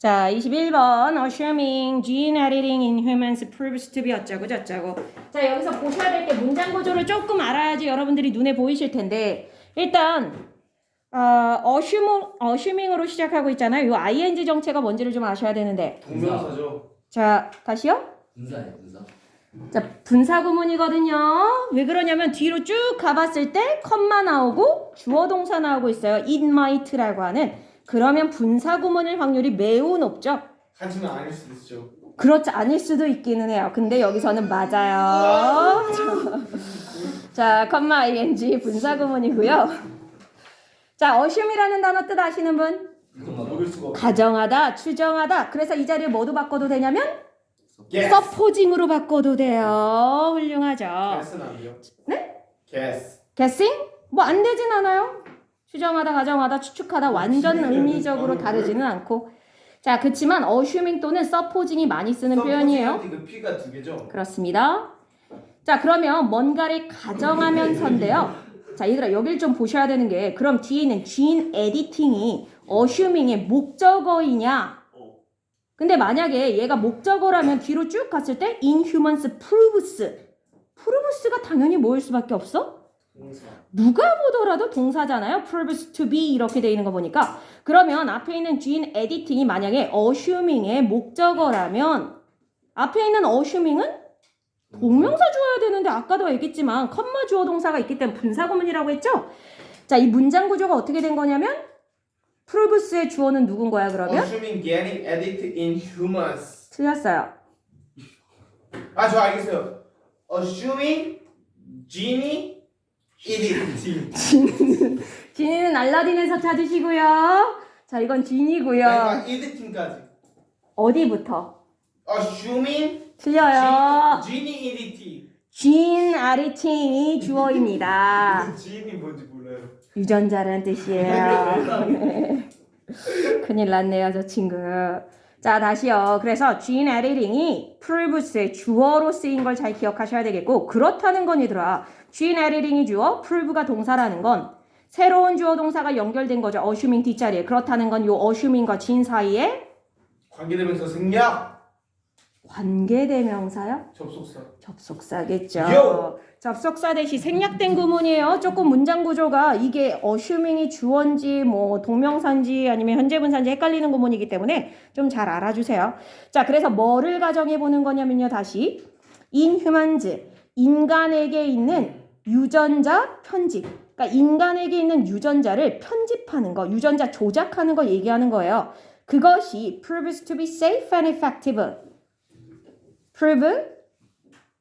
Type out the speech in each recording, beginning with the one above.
자, 21번 assuming gene editing in humans proves to be 어쩌고 저쩌고. 자, 여기서 보셔야 될 게 문장 구조를 조금 알아야지 여러분들이 눈에 보이실 텐데 일단 assuming으로 시작하고 있잖아요. 이 ing 정체가 뭔지를 좀 아셔야 되는데. 동명사죠. 자, 다시요. 분사예요, 분사. 자, 분사 구문이거든요. 왜 그러냐면 뒤로 쭉 가봤을 때 컴마 나오고 주어 동사 나오고 있어요. it might라고 하는. 그러면 분사 구문일 확률이 매우 높죠. 하지만 아닐 수도 있죠. 그렇지 않을 수도 있기는 해요. 근데 여기서는 맞아요. 자, 컴마 ing 분사 구문이고요. 자, assume이라는 단어 뜻 아시는 분? 모를 수가 없어. 가정하다, 추정하다. 그래서 이 자리에 뭐도 바꿔도 되냐면 Guess. supposing으로 바꿔도 돼요. 훌륭하죠. Guess는 안 돼요. 네? Guess. guessing? 뭐 안 되진 않아요. 추정하다, 가정하다, 추측하다 완전 의미적으로 다르지는 않고. 자, 그렇지만 assuming 또는 supposing이 많이 쓰는 표현이에요. 그 P가 두 개죠. 그렇습니다. 자, 그러면 뭔가를 가정하면서인데요. 자, 얘들아 여길 좀 보셔야 되는 게 그럼 뒤에 있는 gene editing이 assuming의 목적어이냐? 근데 만약에 얘가 목적어라면 뒤로 쭉 갔을 때 in humans proves가 당연히 뭐일 수밖에 없어? 동사. 누가 보더라도 동사잖아요. proves to be 이렇게 돼 있는 거 보니까 그러면 앞에 있는 gene editing이 만약에 assuming의 목적어라면 앞에 있는 assuming은 동명사 주어야 되는데 아까도 얘기했지만 컴마 주어 동사가 있기 때문에 분사 구문이라고 했죠. 자, 이 문장 구조가 어떻게 된 거냐면 proves의 주어는 누군 거야 그러면? Assuming getting edited in humans. 틀렸어요. 아, 저 알겠어요. Assuming genie editing. 지니는 알라딘에서 찾으시고요. 자, 이건 진이고요. 아니, editing까지. 어디부터? Assuming 틀려요. genie editing. 진 아리팅이 주어입니다. genie이 뭔지 몰라요. 유전자라는 뜻이에요. 네. 큰일 났네요, 저 친구. 자, 다시요. 그래서 gene editing이 proves의 주어로 쓰인 걸 잘 기억하셔야 되겠고 그렇다는 건 얘들아. gene editing이 주어, prove가 동사라는 건 새로운 주어 동사가 연결된 거죠. assuming 뒷자리에. 그렇다는 건 요 assuming과 gene 사이에 관계대명사 생략. 관계대명사요? 접속사. 접속사겠죠. 요! 접속사 대시 생략된 구문이에요. 조금 문장 구조가 이게 assuming이 주어인지 뭐 동명사인지 아니면 현재 분사인지 헷갈리는 구문이기 때문에 좀 잘 알아주세요. 자, 그래서 뭐를 가정해 보는 거냐면요. 다시 in humans, 인간에게 있는 유전자 편집. 그러니까 인간에게 있는 유전자를 편집하는 거, 유전자 조작하는 거 얘기하는 거예요. 그것이 proves to be safe and effective. prove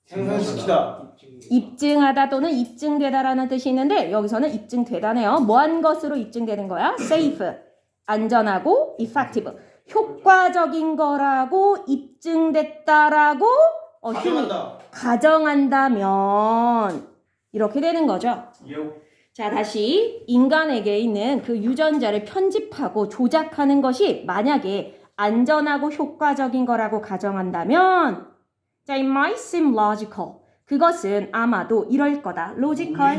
생산시키다. 입증하다 또는 입증되다라는 뜻이 있는데 여기서는 입증되다네요. 뭐한 것으로 입증되는 거야? safe, 안전하고 effective, 효과적인 거라고 입증됐다라고 가정한다. 가정한다면 이렇게 되는 거죠. 요. 자, 다시 인간에게 있는 그 유전자를 편집하고 조작하는 것이 만약에 안전하고 효과적인 거라고 가정한다면 자, it might seem logical. 그것은 아마도 이럴 거다. logical,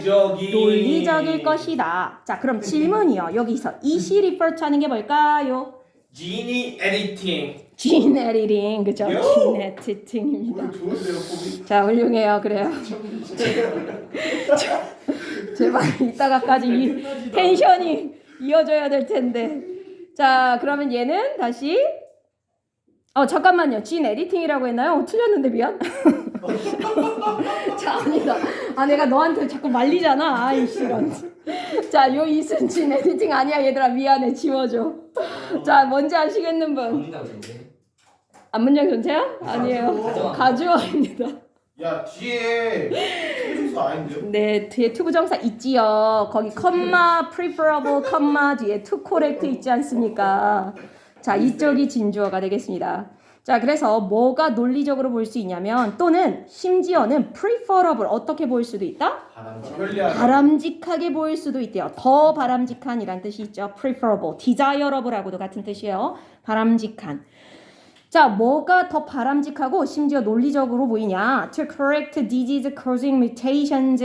논리적일 것이다. 자, 그럼 질문이요. 여기서 이시 refer to 하는 게 뭘까요? genie editing. gene editing, 그죠? 요! gene editing입니다. 오늘 좋은데요, 폼이? 자, 훌륭해요. 그래요. 제발 이따가까지 이 텐션이 이어져야 될 텐데. 자, 그러면 얘는 다시 잠깐만요. gene editing이라고 했나요? 틀렸는데 미안. 자, 아니다. 내가 너한테 자꾸 말리잖아. 아이씨. 자, 요 이순 gene editing 아니야. 얘들아 미안해. 지워줘. 자, 뭔지 아시겠는 분? 문장 전체. 앞문장 전체야? 아니에요. 가주어. 가주어입니다. 야, 뒤에 투부정사 아닌데요? 네, 뒤에 투부정사 있지요. 거기 컴마, preferable, 컴마 뒤에 to correct 있지 않습니까? 자, 이쪽이 진주어가 되겠습니다. 자, 그래서 뭐가 논리적으로 볼 수 있냐면 또는 심지어는 preferable 어떻게 보일 수도 있다? 편리하다. 바람직하게 보일 수도 있대요. 더 바람직한이란 뜻이 있죠. preferable, desirable하고도 같은 뜻이에요. 바람직한. 자, 뭐가 더 바람직하고 심지어 논리적으로 보이냐? To correct disease causing mutations.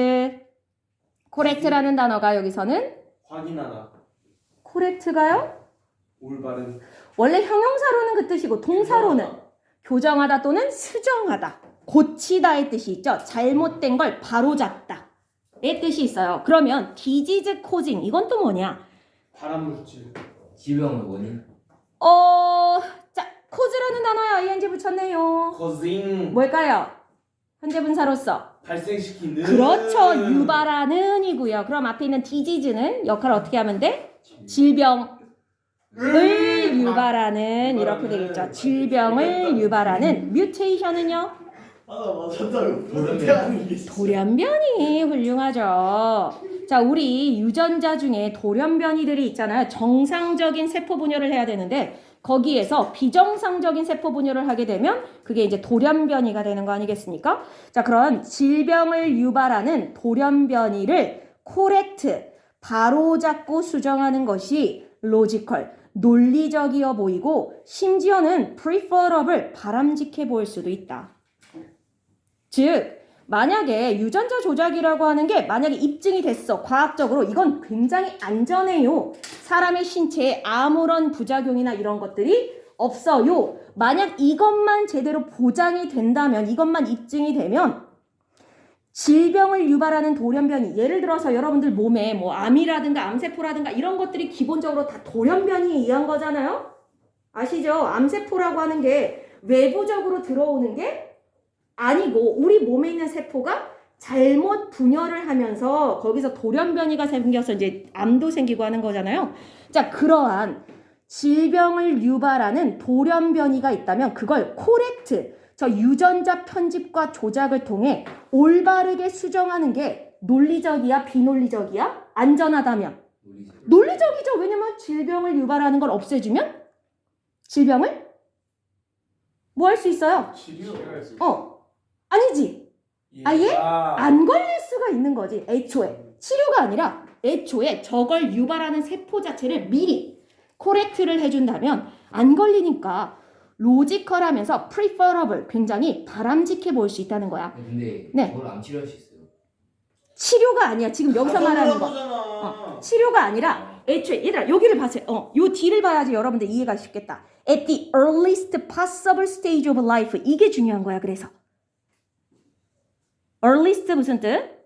correct라는 단어가 여기서는 확인하다. correct가요? 올바른. 원래 형용사로는 그 뜻이고 동사로는 교정하다 또는 수정하다, 고치다의 뜻이 있죠. 잘못된 걸 바로잡다의 뜻이 있어요. 그러면 disease causing 이건 또 뭐냐? 발암물질. 질병의 원인? 자, cause라는 단어에 ing 붙였네요. causing. 뭘까요? 현재 분사로서. 발생시키는. 그렇죠. 유발하는 이고요. 그럼 앞에 있는 disease는 역할을 어떻게 하면 돼? 질병을 유발하는 이렇게 되겠죠. 질병을 유발하는 mutation은요? 나 맞았다고. 돌연변이 훌륭하죠. 자, 우리 유전자 중에 돌연변이들이 있잖아요. 정상적인 세포 분열을 해야 되는데 거기에서 비정상적인 세포 분열을 하게 되면 그게 이제 돌연변이가 되는 거 아니겠습니까? 자, 그런 질병을 유발하는 돌연변이를 correct, 바로잡고 수정하는 것이 logical, 논리적이어 보이고 심지어는 preferable, 바람직해 보일 수도 있다. 즉, 만약에 유전자 조작이라고 하는 게 만약에 입증이 됐어. 과학적으로 이건 굉장히 안전해요. 사람의 신체에 아무런 부작용이나 이런 것들이 없어요. 만약 이것만 제대로 보장이 된다면, 이것만 입증이 되면 질병을 유발하는 돌연변이, 예를 들어서 여러분들 몸에 뭐 암이라든가 암세포라든가 이런 것들이 기본적으로 다 돌연변이에 의한 거잖아요. 아시죠? 암세포라고 하는 게 외부적으로 들어오는 게 아니고 우리 몸에 있는 세포가 잘못 분열을 하면서 거기서 돌연변이가 생겨서 이제 암도 생기고 하는 거잖아요. 자, 그러한 질병을 유발하는 돌연변이가 있다면 그걸 코렉트, 저 유전자 편집과 조작을 통해 올바르게 수정하는 게 논리적이야, 비논리적이야? 안전하다면? 논리적이죠. 왜냐면 질병을 유발하는 걸 없애주면 질병을 뭐 할 수 있어요? 치료. 아니지. 아예 안 걸릴 수가 있는 거지. 애초에. 치료가 아니라 애초에 저걸 유발하는 세포 자체를 미리 코렉트를 해준다면 안 걸리니까 로지컬하면서 preferable, 굉장히 바람직해 보일 수 있다는 거야. 근데 네. 그걸 암 치료할 수 있어요? 치료가 아니야. 지금 여기서 말하는 거. 치료가 아니라 애초에 얘들아 여기를 봐세요. 요 뒤를 봐야지 여러분들 이해가 쉽겠다. At the earliest possible stage of life. 이게 중요한 거야. 그래서 earliest 무슨 뜻?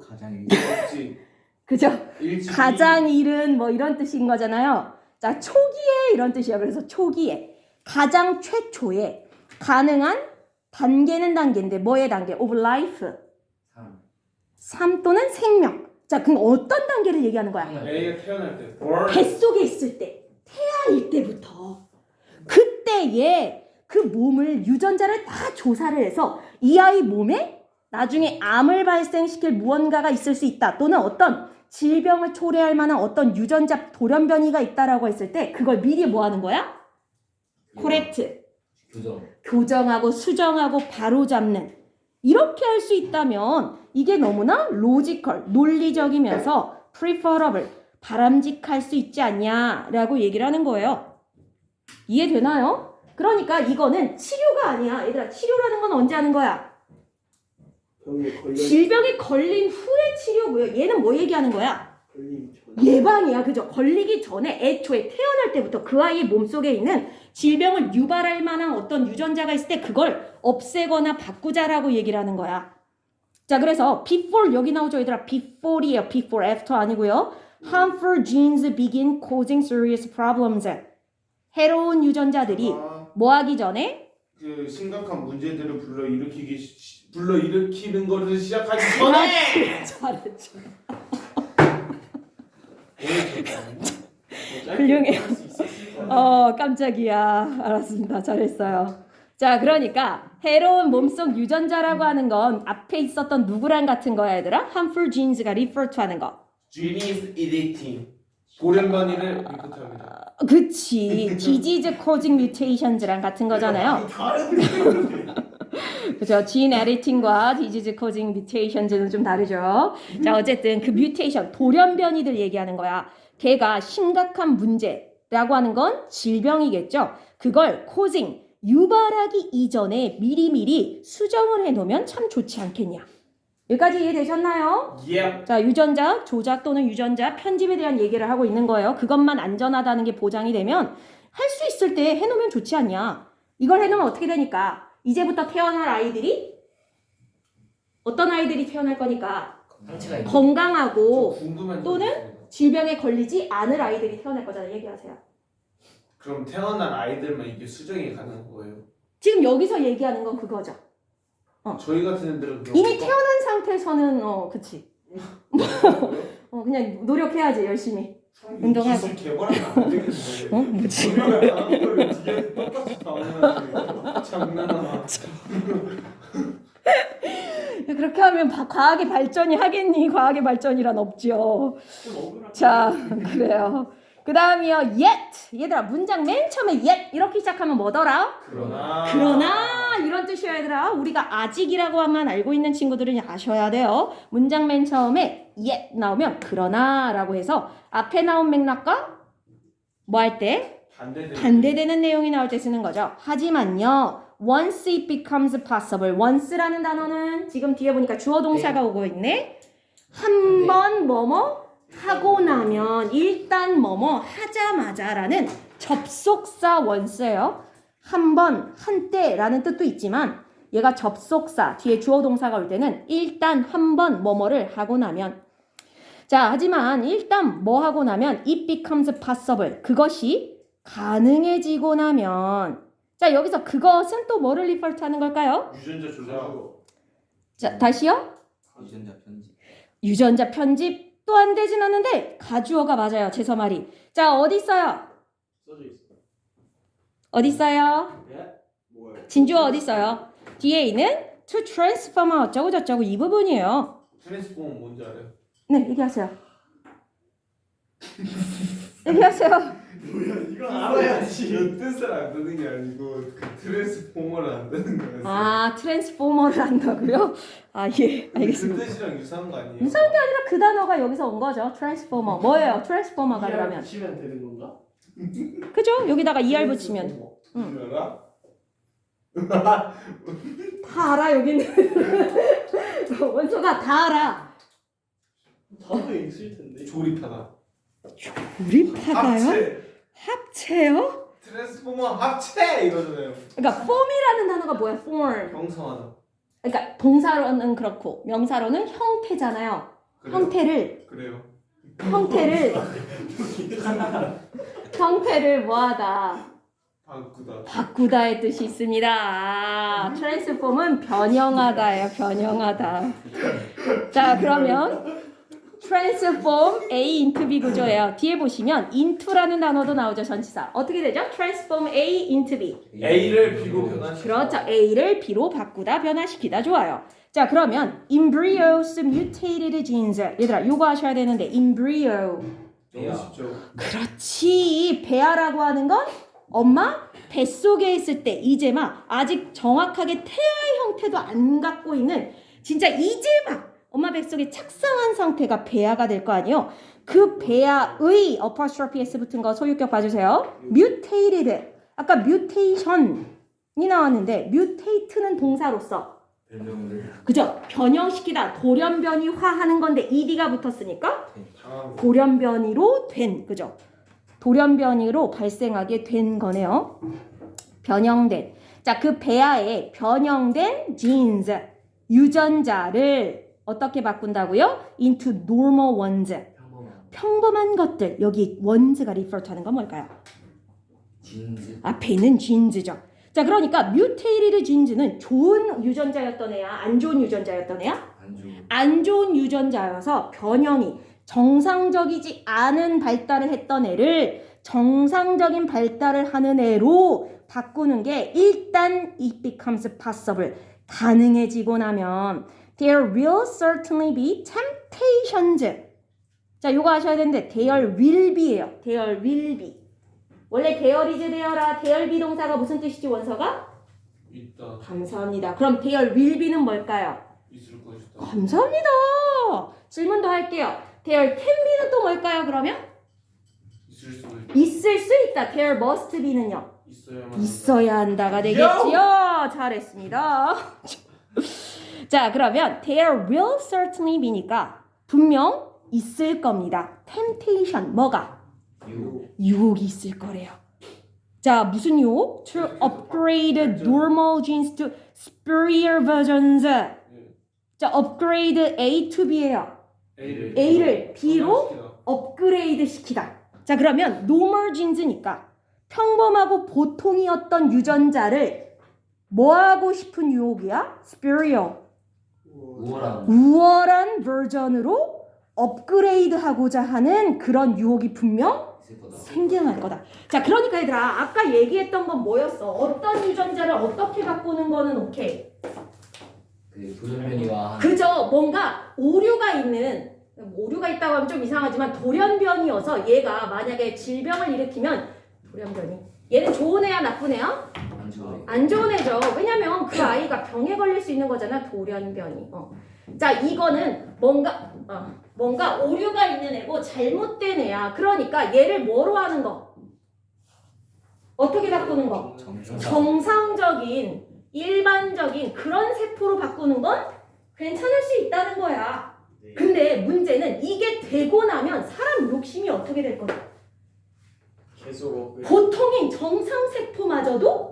가장 일찍. 그죠? 일찍. 가장 이른 뭐 이런 뜻인 거잖아요. 자, 초기에 이런 뜻이야. 그래서 초기에 가장 최초에 가능한 단계는 단계인데 뭐의 단계? of life. 삶 또는 생명. 자, 그럼 어떤 단계를 얘기하는 거야? 애가 태어날 때. 뱃속에 있을 때, 태아일 때부터 그때에 그 몸을 유전자를 다 조사를 해서 이 아이 몸에 나중에 암을 발생시킬 무언가가 있을 수 있다. 또는 어떤 질병을 초래할 만한 어떤 유전자 돌연변이가 있다라고 했을 때 그걸 미리 뭐 하는 거야? 코렉트. 교정하고 수정하고 바로잡는. 이렇게 할 수 있다면 이게 너무나 로지컬, 논리적이면서 preferable, 바람직할 수 있지 않냐라고 얘기를 하는 거예요. 이해되나요? 그러니까 이거는 치료가 아니야. 얘들아, 치료라는 건 언제 하는 거야? 질병에 걸린 후에 치료고요. 얘는 뭐 얘기하는 거야? 예방이야. 그죠? 걸리기 전에 애초에 태어날 때부터 그 아이의 몸속에 있는 질병을 유발할 만한 어떤 유전자가 있을 때 그걸 없애거나 바꾸자라고 얘기를 하는 거야. 자, 그래서 before 여기 나오죠. 얘들아, before이에요. before, after 아니고요. harmful genes begin causing serious problems. 해로운 유전자들이 뭐 하기 전에? 그 심각한 문제들을 불러일으키는 거를 시작하기 전에. 잘했죠. 훌륭해요. 깜짝이야. 알았습니다. 잘했어요. 자, 그러니까 해로운 몸속 유전자라고 하는 건 앞에 있었던 누구랑 같은 거야, 얘들아? harmful genes가 refer to 하는 거. Gene is editing. 돌연변이를 리포트합니다. 그치. disease causing mutations랑 같은 거잖아요. 그죠? gene editing과 disease causing mutations는 좀 다르죠. 자, 어쨌든 그 mutation, 돌연변이들 얘기하는 거야. 걔가 심각한 문제라고 하는 건 질병이겠죠. 그걸 causing, 유발하기 이전에 미리미리 수정을 해놓으면 참 좋지 않겠냐. 여기까지 이해되셨나요? 예. 자, 유전자 조작 또는 유전자 편집에 대한 얘기를 하고 있는 거예요. 그것만 안전하다는 게 보장이 되면 할 수 있을 때 해놓으면 좋지 않냐. 이걸 해놓으면 어떻게 되니까 이제부터 태어날 아이들이 어떤 아이들이 태어날 거니까 상체가 있는 건강하고 궁금한 점 또는 있습니다. 질병에 걸리지 않을 아이들이 태어날 거잖아요. 얘기하세요. 그럼 태어난 아이들만 이게 수정이 가능한 거예요? 지금 여기서 얘기하는 건 그거죠. 저희 같은 애들은 그런 이미 거- 태어난 상태에서는 그치. 그냥 노력해야지 열심히. 운동하고. 기술 개발하면 안 되겠는데. 뭐지? 우리가 당한 거를 뒤에 똑같이 당하는 장난하나. 그렇게 하면 과학의 발전이 하겠니? 과학의 발전이란 없죠. 자, 그래요. 그 다음이요. yet. 얘들아, 문장 맨 처음에 yet 이렇게 시작하면 뭐더라? 그러나 이런 뜻이야 얘들아. 우리가 아직이라고 하면 알고 있는 친구들은 아셔야 돼요. 문장 맨 처음에 yet 나오면 그러나라고 해서 앞에 나온 맥락과 뭐 할 때? 반대되는 내용이 나올 때 쓰는 거죠. 하지만요. once it becomes possible. once라는 단어는 지금 뒤에 보니까 주어 동사가 오고 있네. 한 번 뭐뭐 하고 나면 일단 뭐뭐 하자마자라는 접속사 once예요. 한 번, 한때라는 뜻도 있지만 얘가 접속사, 뒤에 주어 동사가 올 때는 일단 한 번 뭐뭐를 하고 나면 자, 하지만 일단 뭐 하고 나면 it becomes possible. 그것이 가능해지고 나면 자, 여기서 그것은 또 뭐를 리퍼트 하는 걸까요? 유전자 조작. 자, 다시요. 유전자 편집. 유전자 편집 또 안 되진 않는데 가주어가 맞아요. 제서 말이. 자, 어디 있어요? 써져 있어. 어디 있어요? 예? 뭐야? 진주어 어디 있어요? 뒤에 있는 to transform 어쩌고 저쩌고 이 부분이에요. 트랜스폼 뭔지 알아요? 네, 얘기하세요. 얘기하세요. 뭐야 이거 알아야지. 뜻을 안 듣는 게 아니고 그 트랜스포머를 안 듣는 거였어. 아, 트랜스포머를 한다고요? 아, 예, 알겠습니다. 그 뜻이랑 유사한 거 아니에요? 유사한 게 아니라 그 단어가 여기서 온 거죠. 트랜스포머. 뭐예요? 트랜스포머가 그러면. 붙이면 되는 건가? 그죠? 여기다가 ER 붙이면. 응. 알아? 다 알아, 여기는. 원서가 다 알아. 다도 있을 텐데. 조립하다. 조립하다요? 합체. 합체요? 트랜스포머 합체 이거잖아요. 그러니까 form이라는 단어가 뭐야? form. 형성하다. 그러니까 동사로는 그렇고 명사로는 형태잖아요. 그래요? 형태를 그래요. 형태를 뭐하다 바꾸다. 바꾸다의 뜻이 있습니다. 아, transform은 변형하다예요. 변형하다. 자, 그러면 transform A into B 구조예요. 뒤에 보시면 into라는 단어도 나오죠. 전치사. 어떻게 되죠? transform A into B. A를 B로 변환시켜. 그렇죠. A를 B로 바꾸다, 변화시키다. 좋아요. 자, 그러면 embryos mutated genes. 얘들아, 요거 하셔야 되는데 embryo. 너무 쉽죠. 그렇지. 배아라고 하는 건 엄마 뱃속에 있을 때 이제 막 아직 정확하게 태아의 형태도 안 갖고 있는 진짜 이제 막 엄마 뱃속에 착상한 상태가 배아가 될 거 아니에요. 그 배아의 apostrophe s 붙은 거 소유격 봐주세요. mutated. 아까 mutation이 나왔는데 mutate는 동사로서 변형을 그죠? 변형시키다 돌연변이화하는 건데 ed가 붙었으니까 당하고. 돌연변이로 된 그죠? 돌연변이로 발생하게 된 거네요. 변형된. 자, 그 배아에 변형된 genes 유전자를 어떻게 바꾼다고요? into normal ones. 평범한 것들. 여기 ones가 refer 하는 건 뭘까요? 진즈. 앞에 있는 genes죠. 자, 그러니까 mutated genes는 좋은 유전자였던 애야, 안 좋은 유전자였던 애야? 안 좋은. 안 좋은 유전자여서 변형이 정상적이지 않은 발달을 했던 애를 정상적인 발달을 하는 애로 바꾸는 게 일단 it becomes possible. 가능해지고 나면 there will certainly be temptations. 자, 요거 하셔야 되는데 there will be예요. there will be. 원래 there is there라 there be 동사가 무슨 뜻이지 원서가? 있다. 감사합니다. 그럼 there will be는 뭘까요? 있을 것이다. 감사합니다. 질문도 할게요. there can be는 또 뭘까요? 그러면? 있을 수도 있다. 있을 수 있다. there must be는요. 있어야만. 있어야 한다가 되겠지요. 잘했습니다. 자, 그러면 there will certainly be니까 분명 있을 겁니다. temptation, 뭐가? 유혹이 있을 거래요. 자, 무슨 유혹? To upgrade normal genes to superior versions. 자, upgrade A to B예요. A를 B로 업그레이드 시키다. 자, 그러면 normal genes니까 평범하고 보통이었던 유전자를 뭐 하고 싶은 유혹이야? superior. 우월한 버전으로 업그레이드 하고자 하는 그런 유혹이 분명 생겨날 거다. 자, 그러니까 얘들아, 아까 얘기했던 건 뭐였어? 어떤 유전자를 어떻게 바꾸는 거는 오케이. 그 돌연변이와 그저 뭔가 오류가 있다고 하면 좀 이상하지만 돌연변이어서 얘가 만약에 질병을 일으키면 돌연변이. 얘는 좋은 애야, 나쁜 애야? 안 좋아해. 안 좋은 애죠. 왜냐면 그 아이가 병에 걸릴 수 있는 거잖아, 돌연변이. 자, 이거는 뭔가 오류가 있는 애고 잘못된 애야. 그러니까 얘를 뭐로 하는 거? 어떻게 바꾸는 거? 정상적인, 일반적인 그런 세포로 바꾸는 건 괜찮을 수 있다는 거야. 근데 문제는 이게 되고 나면 사람 욕심이 어떻게 될 거야? 계속 보통인 정상 세포마저도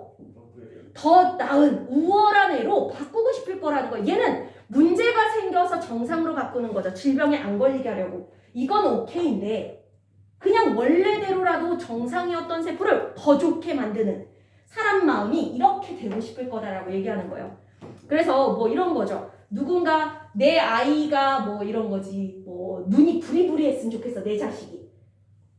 더 나은 우월한 애로 바꾸고 싶을 거라는 거야. 얘는 문제가 생겨서 정상으로 바꾸는 거죠. 질병에 안 걸리게 하려고. 이건 오케이인데 그냥 원래대로라도 정상이었던 세포를 더 좋게 만드는 사람 마음이 이렇게 되고 싶을 거다라고 얘기하는 거예요. 그래서 뭐 이런 거죠. 누군가 내 아이가 뭐 이런 거지. 뭐 눈이 부리부리했으면 좋겠어. 내 자식이.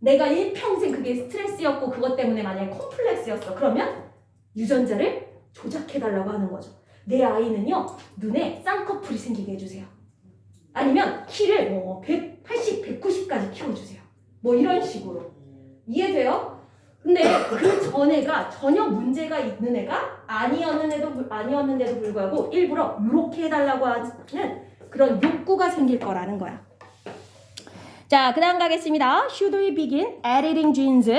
내가 일평생 그게 스트레스였고 그것 때문에 만약에 콤플렉스였어. 그러면 유전자를 조작해달라고 하는 거죠. 내 아이는요, 눈에 쌍꺼풀이 생기게 해주세요. 아니면 키를 뭐 180, 190까지 키워주세요. 뭐 이런 식으로. 이해돼요? 근데 그 전애가 전혀 문제가 있는 애가 아니었는데도 불구하고 일부러 이렇게 해달라고 하는 그런 욕구가 생길 거라는 거야. 자, 그 다음 가겠습니다. Should we begin editing genes?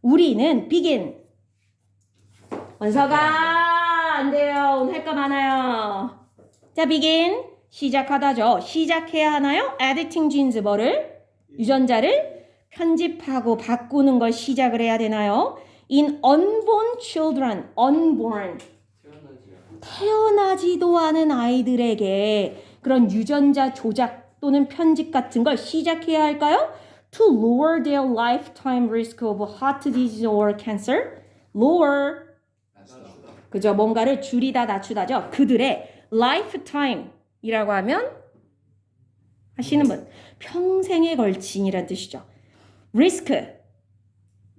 우리는 begin. 원서가 안 돼요. 오늘 할 거 많아요. 자, begin. 시작하다죠. 시작해야 하나요? editing genes 뭐를? 유전자를 편집하고 바꾸는 걸 시작을 해야 되나요? In unborn children. unborn. 태어나지도 않은 아이들에게 그런 유전자 조작 또는 편집 같은 걸 시작해야 할까요? To lower their lifetime risk of heart disease or cancer. lower. 그죠? 뭔가를 줄이다 낮추다죠. 그들의 lifetime이라고 하면 하시는 분 평생에 걸친이란 뜻이죠. risk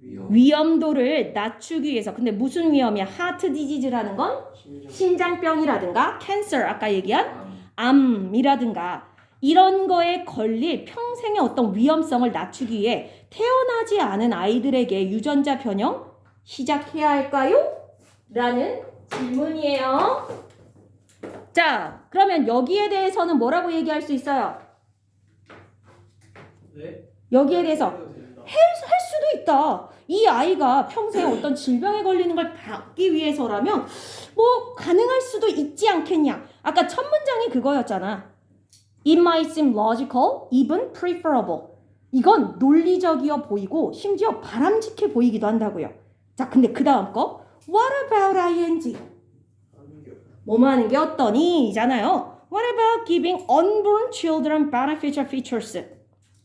위험도를 낮추기 위해서. 근데 무슨 위험이야? heart disease라는 건 심장병이라든가 cancer 아까 얘기한 암이라든가 이런 거에 걸릴 평생의 어떤 위험성을 낮추기 위해 태어나지 않은 아이들에게 유전자 변형 시작해야 할까요? 라는 질문이에요. 자, 그러면 여기에 대해서는 뭐라고 얘기할 수 있어요? 네? 여기에 대해서 할 수도 있다. 이 아이가 평생 어떤 질병에 걸리는 걸 막기 위해서라면 뭐 가능할 수도 있지 않겠냐. 아까 첫 문장이 그거였잖아. It might seem logical, even preferable. 이건 논리적이어 보이고 심지어 바람직해 보이기도 한다고요. 자, 근데 그 다음 거 What about ing? 뭐뭐 하는 게 어떠니? 잖아요. What about giving unborn children beneficial features?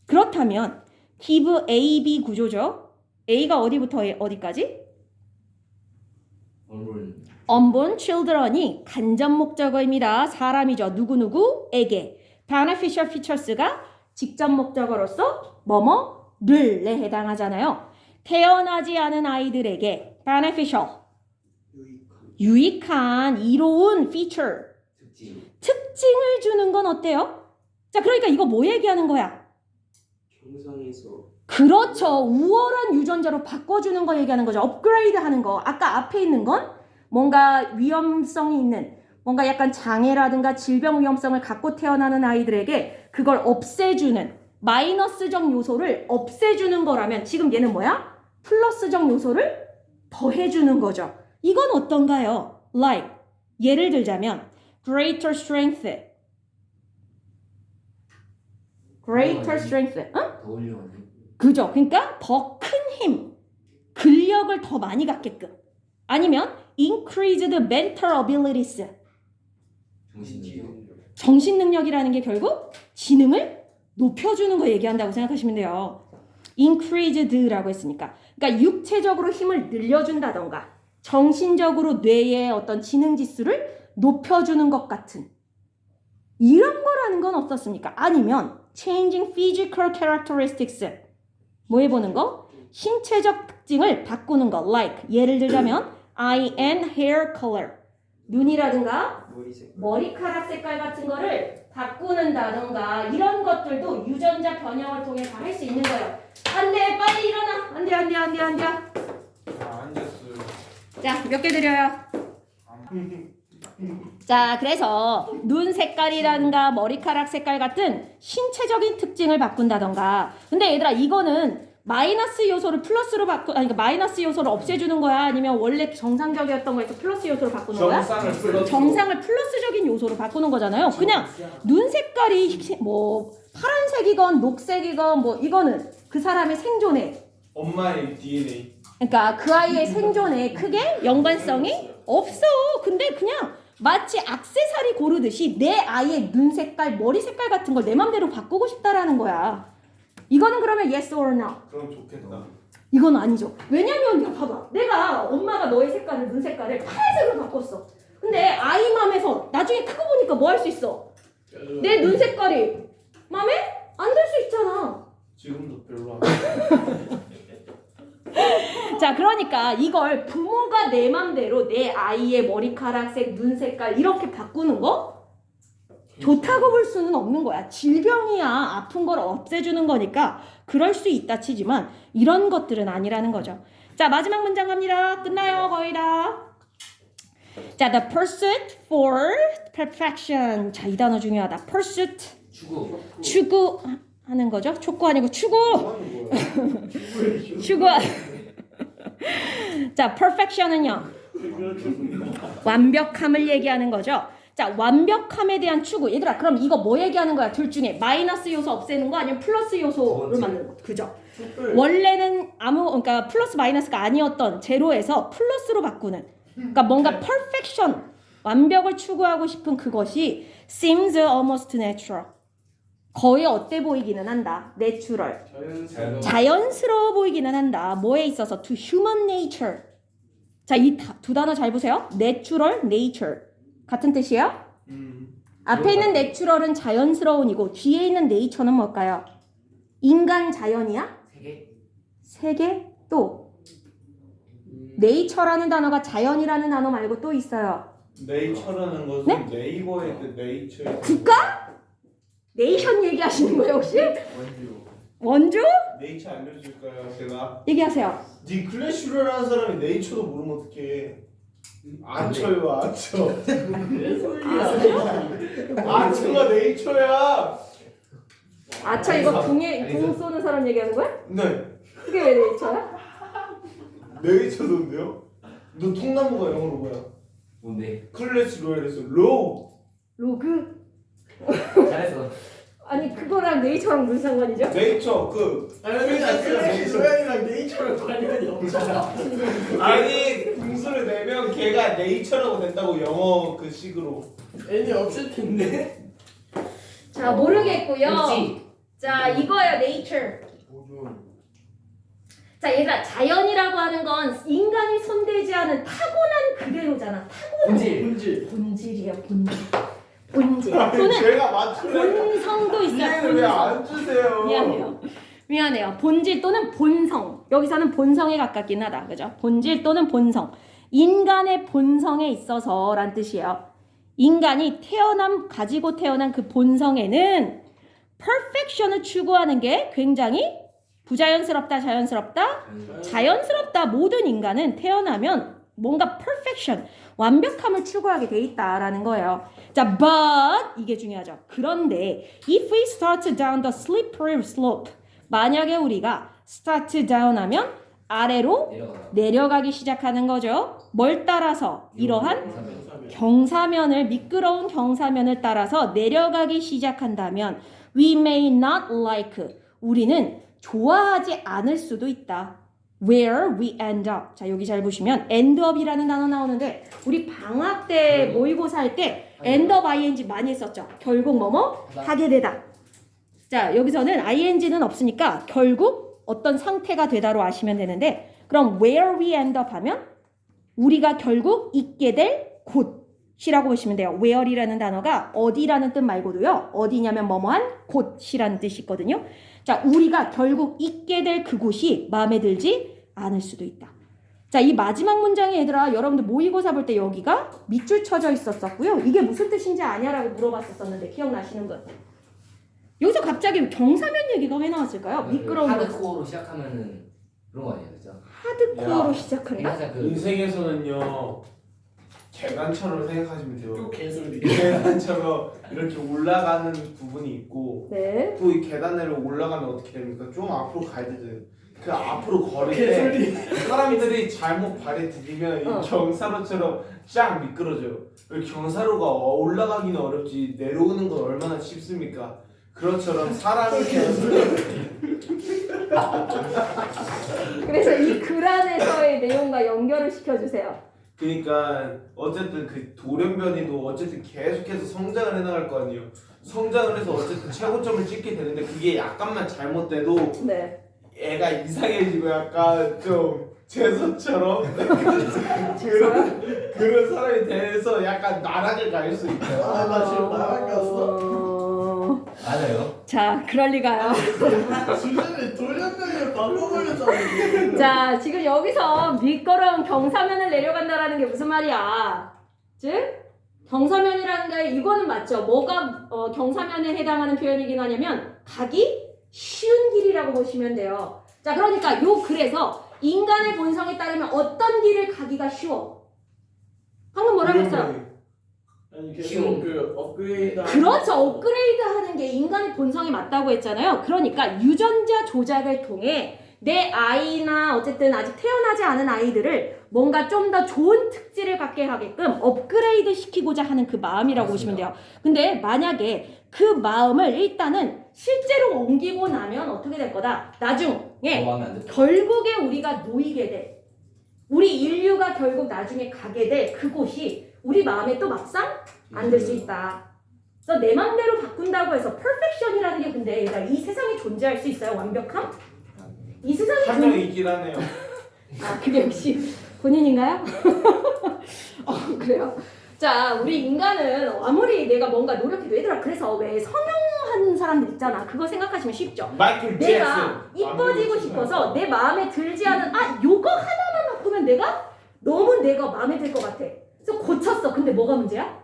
그렇다면 give A, B 구조죠. A가 어디부터 어디까지? unborn children이 간접 목적어입니다. 사람이죠. 누구누구에게. beneficial features가 직접 목적어로서 뭐뭐를에 해당하잖아요. 태어나지 않은 아이들에게 beneficial 유익한 이로운 feature 특징을 주는 건 어때요? 자, 그러니까 이거 뭐 얘기하는 거야? 정상에서 그렇죠. 우월한 유전자로 바꿔주는 거 얘기하는 거죠. 업그레이드 하는 거. 아까 앞에 있는 건 뭔가 위험성이 있는 뭔가 약간 장애라든가 질병 위험성을 갖고 태어나는 아이들에게 그걸 없애주는 마이너스적 요소를 없애주는 거라면 지금 얘는 뭐야? 플러스적 요소를 더해주는 거죠. 이건 어떤가요? Like 예를 들자면 greater strength. greater strength. 응? 더 훌륭하네. 그죠? 그러니까 더 큰 힘, 근력을 더 많이 갖게끔. 아니면 increased mental abilities. 정신이요. 정신 능력이라는 게 결국 지능을 높여주는 거 얘기한다고 생각하시면 돼요. increased라고 했으니까. 그러니까 육체적으로 힘을 늘려준다던가 정신적으로 뇌의 어떤 지능 지수를 높여주는 것 같은 이런 거라는 건 없었습니까? 아니면 changing physical characteristics 뭐 해보는 거? 신체적 특징을 바꾸는 거 like 예를 들자면 eye and hair color 눈이라든가 머리색. 머리카락 색깔 같은 거를 바꾸는다던가 이런 것들도 유전자 변형을 통해 다 할 수 있는 거예요. 안 돼, 빨리 일어나. 안 돼, 안 돼, 안 돼, 안 돼. 앉았어요. 자, 몇 개 드려요. 자, 그래서 눈 색깔이라든가 머리카락 색깔 같은 신체적인 특징을 바꾼다던가. 근데 얘들아, 이거는 마이너스 요소를 플러스로 그러니까 마이너스 요소를 없애주는 거야? 아니면 원래 정상적이었던 거에서 플러스 요소로 바꾸는 거야? 정상을 풀어. 정상을 플러스적인 요소로 바꾸는 거잖아요. 그냥 눈 색깔이 뭐 파란색이건 녹색이건 뭐 이거는 그 사람의 생존에 엄마의 DNA. 그러니까 그 아이의 생존에 크게 연관성이 없어. 근데 그냥 마치 액세서리 고르듯이 내 아이의 눈 색깔, 머리 색깔 같은 걸 내 맘대로 바꾸고 싶다라는 거야. 이거는 그러면 yes or no? 그럼 좋겠다. 이건 아니죠. 왜냐면 야 봐봐. 내가 엄마가 너의 색깔을 눈 색깔을 파란색으로 바꿨어. 근데 아이 맘에서 나중에 크고 보니까 뭐 할 수 있어? 내 눈 색깔이 맘에 안 들 수 있잖아. 지금도 별로 안. 자, 그러니까 이걸 부모가 내 맘대로 내 아이의 머리카락색, 눈 색깔 이렇게 바꾸는 거 좋다고 볼 수는 없는 거야. 질병이야 아픈 걸 없애주는 거니까 그럴 수 있다 치지만 이런 것들은 아니라는 거죠. 자, 마지막 문장 갑니다. 끝나요 거의 다. 자, the pursuit for perfection. 자, 이 단어 중요하다. pursuit 추구하는 거죠. 촉구 아니고 추구. 추구. 자, perfection은요 완벽함을 얘기하는 거죠. 자, 완벽함에 대한 추구. 얘들아, 그럼 이거 뭐 얘기하는 거야? 둘 중에 마이너스 요소 없애는 거 아니면 플러스 요소를 만드는 거. 그죠? 원래는 그러니까 플러스 마이너스가 아니었던 제로에서 플러스로 바꾸는. 그러니까 뭔가 perfection, 완벽을 추구하고 싶은 그것이 seems almost natural. 거의 어때 보이기는 한다. natural. 자연스러워 보이기는 한다. 뭐에 있어서? to human nature. 자, 이 두 단어 잘 보세요. natural, nature. 같은 뜻이에요? 앞에 있는 내추럴은 자연스러운이고 뒤에 있는 네이처는 뭘까요? 인간 자연이야? 세 개? 또 네이처라는 단어가 자연이라는 단어 말고 또 있어요. 네이처라는 것은 네? 네이버의 그 네이처. 국가? 네이션 얘기하시는 거예요 혹시? 원주? 네이처 알려줄까요? 제가. 얘기하세요. 니 클래시로라는 사람이 네이처도 모르면 어떡해. 아쳐요 아쳐. 아쳐가 네이처야. 아차 이거 붕 쏘는 사람 얘기하는 거야? 네. 그게 왜 네이처야? 네이처던데요? 너 통나무가 영어로 뭐야? 뭔데? 클래시 로얄에서 로우. 로그? 잘했어. 아니 그거랑 네이처랑 무슨 상관이죠? 네이처 그 클래시 로얄이랑 네이처랑 관련이 없잖아. 아니 분수를 내면 걔가 네이처라고 된다고 영어 그 식으로. 애니 없을 텐데. 자 모르겠고요. 그렇지. 자 이거예요 네이처. 자 얘들아 자연이라고 하는 건 인간이 손대지 않은 타고난 그대로잖아. 본질. 본질이에요 본질. 또는 제가 맞출래. 본성도 있어요. 이해를 왜안 주세요? 미안해요. 본질 또는 본성. 여기서는 본성에 가깝긴 하다. 그죠? 본질 또는 본성. 인간의 본성에 있어서란 뜻이에요. 인간이 가지고 태어난 그 본성에는 perfection을 추구하는 게 굉장히 부자연스럽다, 자연스럽다? 자연스럽다. 모든 인간은 태어나면 뭔가 perfection, 완벽함을 추구하게 돼 있다라는 거예요. 자, but 이게 중요하죠. 그런데 if we start down the slippery slope, 만약에 우리가 start down 하면 아래로 내려가기 시작하는 거죠. 뭘 따라서? 이러한 미끄러운 경사면을 따라서 내려가기 시작한다면 we may not like 우리는 좋아하지 않을 수도 있다. where we end up. 자, 여기 잘 보시면 end up이라는 단어 나오는데 우리 방학 때 모의고사 할 때 end up ing 많이 했었죠. 결국 뭐뭐 하게 되다. 자, 여기서는 ing는 없으니까 결국 어떤 상태가 되다로 아시면 되는데 그럼 where we end up 하면 우리가 결국 있게 될 곳이라고 보시면 돼요. where이라는 단어가 어디라는 뜻 말고도요. 어디냐면 뭐뭐한 곳이라는 뜻이 있거든요. 자, 우리가 결국 있게 될 그곳이 마음에 들지 않을 수도 있다. 자, 이 마지막 문장에 얘들아 여러분들 모의고사 볼 때 여기가 밑줄 쳐져 있었었고요. 이게 무슨 뜻인지 아냐라고 물어봤었는데 기억나시는 분? 여기서 갑자기 경사면 얘기가 왜 나왔을까요? 미끄러운 거. 하드코어로 시작하면은 그런 거 아니에요, 그죠? 하드코어로 야. 시작한다? 항상 그 인생에서는요 계단처럼 생각하시면 또 돼요. 개소리. 계단처럼 이렇게 올라가는 부분이 있고 네. 또 이 계단으로 올라가면 어떻게 됩니까? 좀 앞으로 가야 되잖아요. 그 앞으로 걸을 때 개소리. 사람들이 잘못 발에 디디면 어. 이 경사로처럼 쫙 미끄러져요. 경사로가 올라가기는 어렵지 내려오는 건 얼마나 쉽습니까? 그것처럼 사람이 그래서 이 글 안에서의 내용과 연결을 시켜주세요. 그러니까 어쨌든 그 돌연변이도 어쨌든 계속해서 성장을 해나갈 거 아니에요. 성장을 해서 어쨌든 최고점을 찍게 되는데 그게 약간만 잘못돼도 네. 애가 이상해지고 약간 좀 재수처럼 그런 사람이 돼서 약간 나락을 갈 수 있어요. 아, 나 지금 나락 갔어. 맞아요. 자, 그럴 리가요. 주제를 돌연변이를 바꿔버렸잖아. 자, 지금 여기서 미끄러운 경사면을 내려간다라는 게 무슨 말이야? 즉, 경사면이라는 게 이거는 맞죠? 뭐가 경사면에 해당하는 표현이긴 하냐면 가기 쉬운 길이라고 보시면 돼요. 자, 그러니까 요 글에서 인간의 본성에 따르면 어떤 길을 가기가 쉬워? 방금 뭐라고 했어요? 아니 쉬운. 계속 그 업그레이드. 그렇죠. 업그레이드 하는 게 인간의 본성이 맞다고 했잖아요. 그러니까 유전자 조작을 통해 내 아이나 어쨌든 아직 태어나지 않은 아이들을 뭔가 좀 더 좋은 특질을 갖게 하게끔 업그레이드 시키고자 하는 그 마음이라고 보시면 돼요. 근데 만약에 그 마음을 일단은 실제로 옮기고 나면 어떻게 될 거다? 나중에 마음에 안 들어. 결국에 우리가 놓이게 돼. 우리 인류가 결국 나중에 가게 될 그곳이 우리 마음에 또 막상 안 들 수 있다. 그래서 내 맘대로 바꾼다고 해서 퍼펙션이라는 게 근데 얘가 이 세상에 존재할 수 있어요? 완벽함? 이 세상에 한 명 있긴 하네요. 아, 그게 혹시 본인인가요? 그래요. 자, 우리 인간은 아무리 내가 뭔가 노력해도 얘들아 그래서 왜 성형한 사람들 있잖아. 그거 생각하시면 쉽죠. 마이클 내가 잭슨. 이뻐지고 싶어서 내 마음에 들지 않은 요거 하나만 바꾸면 너무 내가 마음에 들 것 같아. 그래서 고쳤어. 근데 뭐가 문제야?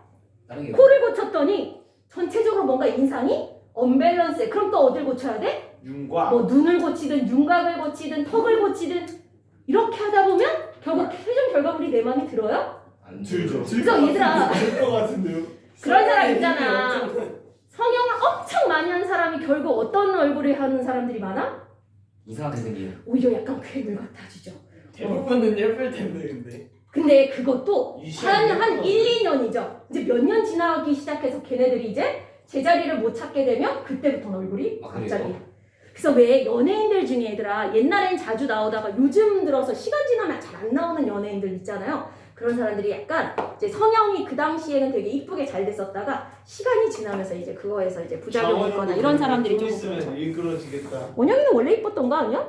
다른 게 코를 고쳤더니 전체적으로 뭔가 인상이 언밸런스해. 그럼 또 어딜 고쳐야 돼? 윤과 뭐 눈을 고치든 윤곽을 고치든 턱을 고치든 이렇게 하다 보면 결국 최종 결과물이 내 마음에 들어요? 안 들죠. 그래서 얘들아 들것 같은데요. 그런 사람 있잖아. 성형을 엄청 많이 한 사람이 결국 어떤 얼굴을 하는 사람들이 많아? 이상하게 생긴. 오히려 약간 괴물 같아지죠. 대부분은 예쁠 텐데 근데. 근데 그것도 이 한 시간이 1, 2년이죠. 이제 몇 년 지나기 시작해서 걔네들이 이제 제자리를 못 찾게 되면 그때부터 얼굴이 아, 갑자기. 그래요? 그래서 왜 연예인들 중에 얘들아 옛날엔 자주 나오다가 요즘 들어서 시간 지나면 잘 안 나오는 연예인들 있잖아요. 그런 사람들이 약간 이제 성형이 그 당시에는 되게 이쁘게 잘 됐었다가 시간이 지나면서 이제 그거에서 이제 부작용이 있거나 이런 사람들이 좀 좀 있으면 일그러지겠다. 원영이는 원래 이뻤던 거 아니야?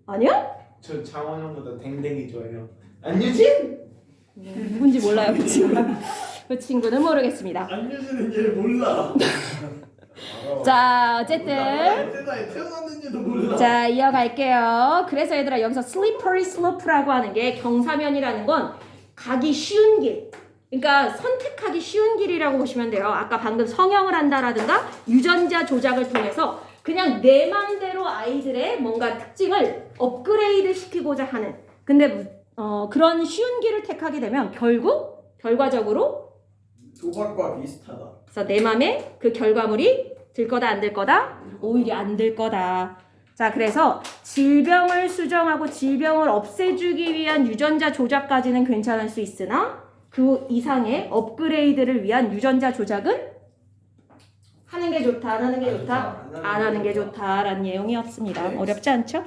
아니야? 저 장원영보다 댕댕이 좋아해요. 안유진? 누군지 몰라요 그 친구. 그 친구는 모르겠습니다. 안유진은 얘를 몰라. 자 어쨌든 세상에 태어났는지도 몰라. 자 이어갈게요. 그래서 얘들아 여기서 slippery slope라고 하는 게 경사면이라는 건 가기 쉬운 길. 그러니까 선택하기 쉬운 길이라고 보시면 돼요. 아까 방금 성형을 한다라든가 유전자 조작을 통해서 그냥 내 맘대로 아이들의 뭔가 특징을 업그레이드 시키고자 하는. 근데 그런 쉬운 길을 택하게 되면 결국 결과적으로 도박과 비슷하다. 그래서 내 맘에 그 결과물이 들 거다 안 들 거다? 오히려 안 들 거다. 자 그래서 질병을 수정하고 질병을 없애주기 위한 유전자 조작까지는 괜찮을 수 있으나 그 이상의 업그레이드를 위한 유전자 조작은 하는 게 좋다, 안 하는 게 좋다, 안 하는 게 좋다라는 내용이었습니다. 네. 어렵지 않죠?